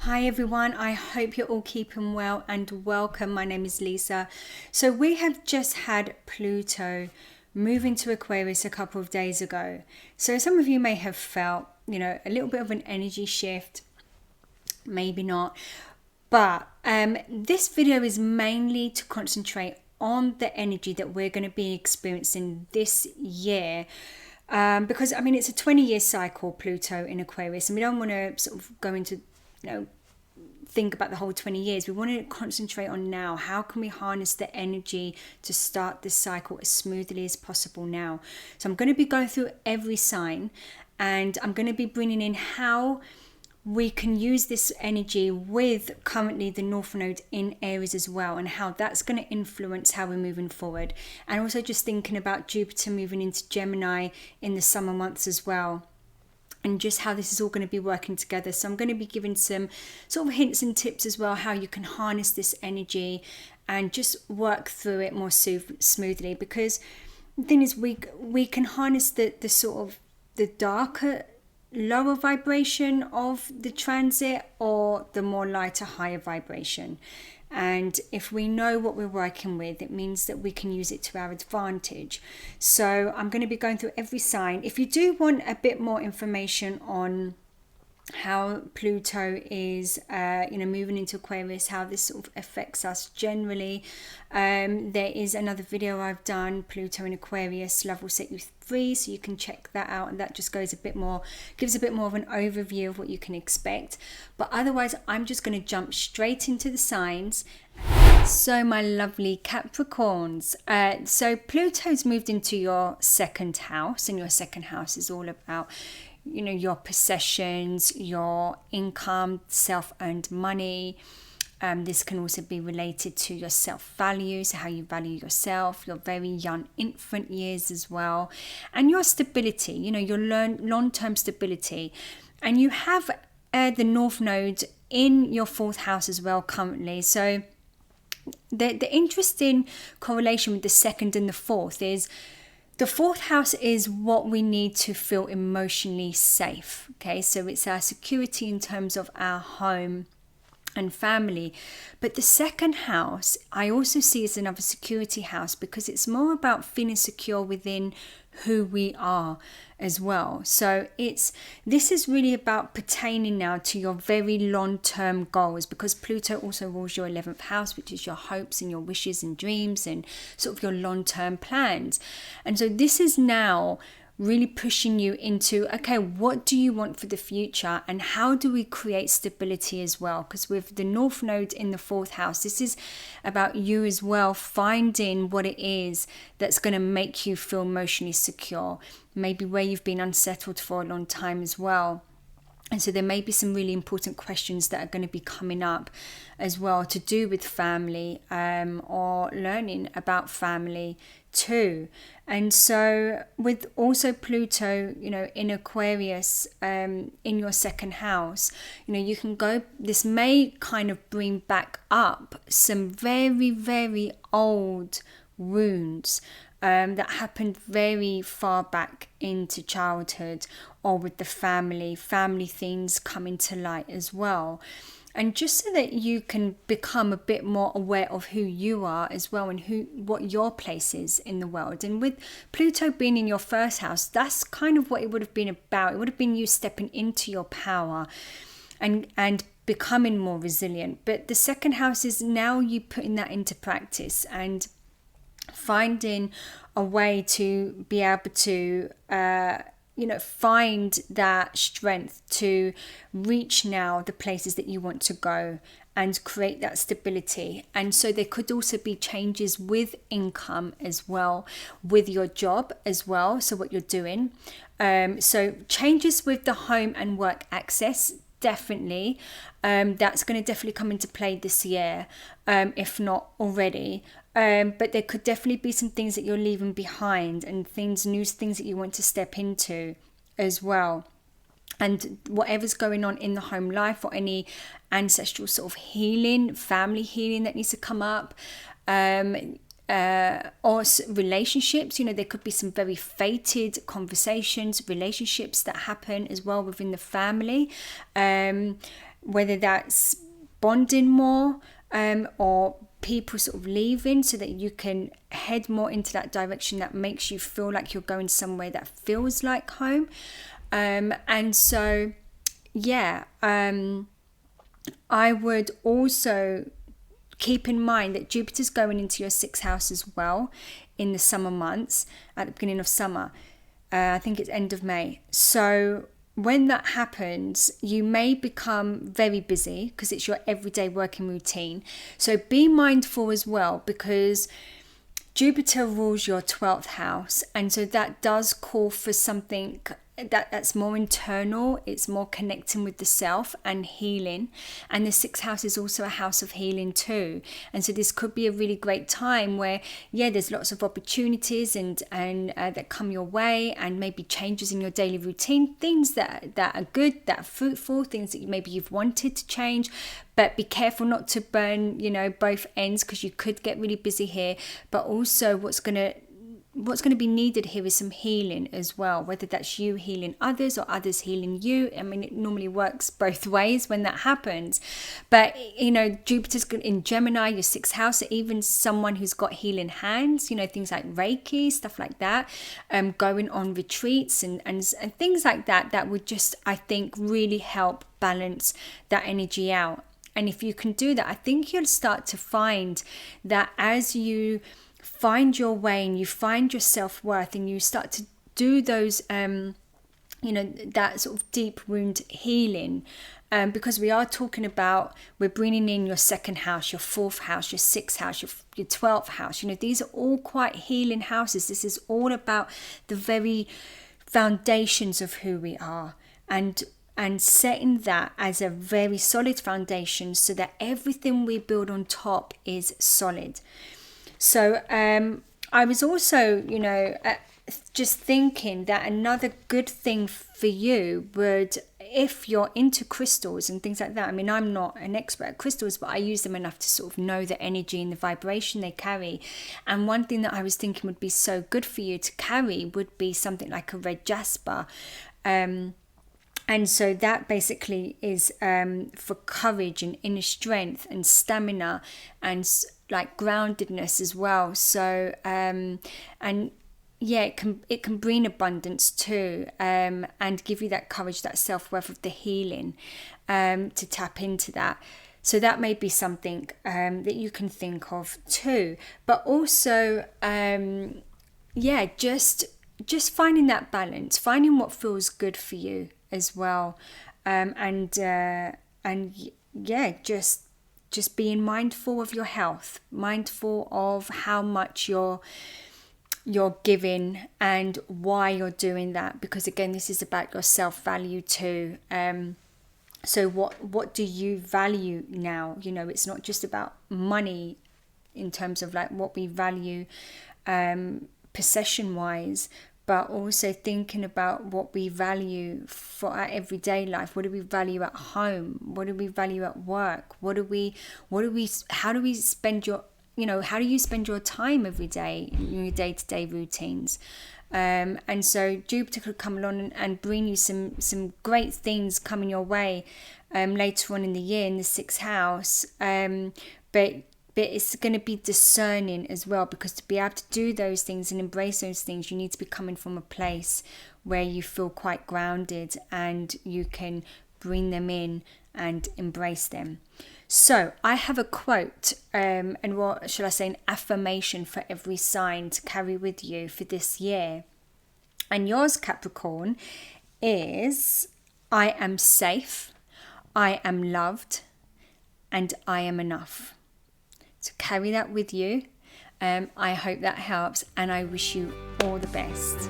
Hi everyone, I hope you're all keeping well and welcome. My name is Lisa. So we have just had Pluto move into Aquarius a couple of days ago. So some of you may have felt, a little bit of an energy shift, maybe not. But this video is mainly to concentrate on the energy that we're going to be experiencing this year. Because it's a 20-year cycle, Pluto in Aquarius, and we don't want to sort of go into think about the whole 20 years. We want to concentrate on now. How can we harness the energy to start this cycle as smoothly as possible now? So I'm going to be going through every sign, and I'm going to be bringing in how we can use this energy with currently the North Node in Aries as well, and how that's going to influence how we're moving forward. And also just thinking about Jupiter moving into Gemini in the summer months as well, and just how this is all going to be working together. So I'm going to be giving some sort of hints and tips as well, how you can harness this energy and just work through it more smoothly. Because the thing is, we can harness the sort of the darker, lower vibration of the transit, or the more lighter, higher vibration. And if we know what we're working with, it means that we can use it to our advantage. So I'm going to be going through every sign. If you do want a bit more information on how Pluto is moving into Aquarius, how this sort of affects us generally, there is another video I've done, Pluto in Aquarius, Love Will Set You Free, so you can check that out, and that just gives a bit more of an overview of what you can expect. But otherwise, I'm just going to jump straight into the signs. So my lovely Capricorns, so Pluto's moved into your second house, and your second house is all about your possessions, your income, self-earned money. This can also be related to your self-value, so how you value yourself, your very young infant years as well, and your stability, your long-term stability. And you have the North Node in your fourth house as well currently. So the interesting correlation with the second and the fourth is the fourth house is what we need to feel emotionally safe. Okay, so it's our security in terms of our home and family. But the second house, I also see as another security house, because it's more about feeling secure within who we are as well. So this is really about pertaining now to your very long-term goals, because Pluto also rules your 11th house, which is your hopes and your wishes and dreams and sort of your long-term plans. And so this is now really pushing you into, okay, what do you want for the future, and how do we create stability as well? Because with the North Node in the fourth house, this is about you as well, finding what it is that's going to make you feel emotionally secure, maybe where you've been unsettled for a long time as well. And so there may be some really important questions that are going to be coming up as well, to do with family, or learning about family too. And so with also Pluto, in Aquarius, in your second house, you can go, this may kind of bring back up some very, very old wounds that happened very far back into childhood, or with the family things coming to light as well. And just so that you can become a bit more aware of who you are as well, and what your place is in the world. And with Pluto being in your first house, that's kind of what it would have been about. It would have been you stepping into your power and becoming more resilient. But the second house is now you putting that into practice and finding a way to be able to find that strength to reach now the places that you want to go and create that stability. And so there could also be changes with income as well, with your job as well, so what you're doing. So changes with the home and work access, definitely. That's going to definitely come into play this year, if not already. But there could definitely be some things that you're leaving behind, and new things that you want to step into as well. And whatever's going on in the home life, or any ancestral sort of healing, family healing that needs to come up, relationships, there could be some very fated conversations, relationships that happen as well within the family, whether that's bonding more, or people sort of leaving so that you can head more into that direction that makes you feel like you're going somewhere that feels like home. And so I would also keep in mind that Jupiter's going into your 6th house as well in the summer months, at the beginning of summer. I think it's end of May. So when that happens, you may become very busy because it's your everyday working routine. So be mindful as well, because Jupiter rules your 12th house. And so that does call for something that's more internal. It's more connecting with the self and healing. And the 6th house is also a house of healing too. And so this could be a really great time where, there's lots of opportunities and that come your way, and maybe changes in your daily routine, things that are good, that are fruitful, things that maybe you've wanted to change. But be careful not to burn, both ends, because you could get really busy here. But also what's going to be needed here is some healing as well, whether that's you healing others or others healing you. I mean, it normally works both ways when that happens. But, Jupiter's in Gemini, your 6th house, even someone who's got healing hands, things like Reiki, stuff like that, going on retreats and things like that would just, I think, really help balance that energy out. And if you can do that, I think you'll start to find that as you find your way and you find your self-worth and you start to do those, that sort of deep wound healing, because we are talking about, we're bringing in your 2nd house, your 4th house, your 6th house, your 12th house. These are all quite healing houses. This is all about the very foundations of who we are, and setting that as a very solid foundation so that everything we build on top is solid. So I was also, just thinking that another good thing for you would, if you're into crystals and things like that. I mean, I'm not an expert at crystals, but I use them enough to sort of know the energy and the vibration they carry. And one thing that I was thinking would be so good for you to carry would be something like a red jasper. And so that basically is for courage and inner strength and stamina and like groundedness as well. So it can bring abundance too, and give you that courage, that self-worth of the healing, to tap into that. So that may be something that you can think of too. But also, just finding that balance, finding what feels good for you as well, just being mindful of your health, mindful of how much you're giving and why you're doing that, because again, this is about your self-value too. So what do you value now? It's not just about money in terms of like what we value possession wise, but also thinking about what we value for our everyday life. What do we value at home? What do we value at work? How do you spend your time every day in your day-to-day routines? And so Jupiter could come along and bring you some great things coming your way later on in the year in the 6th house. But it's going to be discerning as well, because to be able to do those things and embrace those things, you need to be coming from a place where you feel quite grounded and you can bring them in and embrace them. So I have a quote, and what should I say, an affirmation for every sign to carry with you for this year. And yours, Capricorn, is: I am safe, I am loved, and I am enough. So carry that with you. I hope that helps, and I wish you all the best.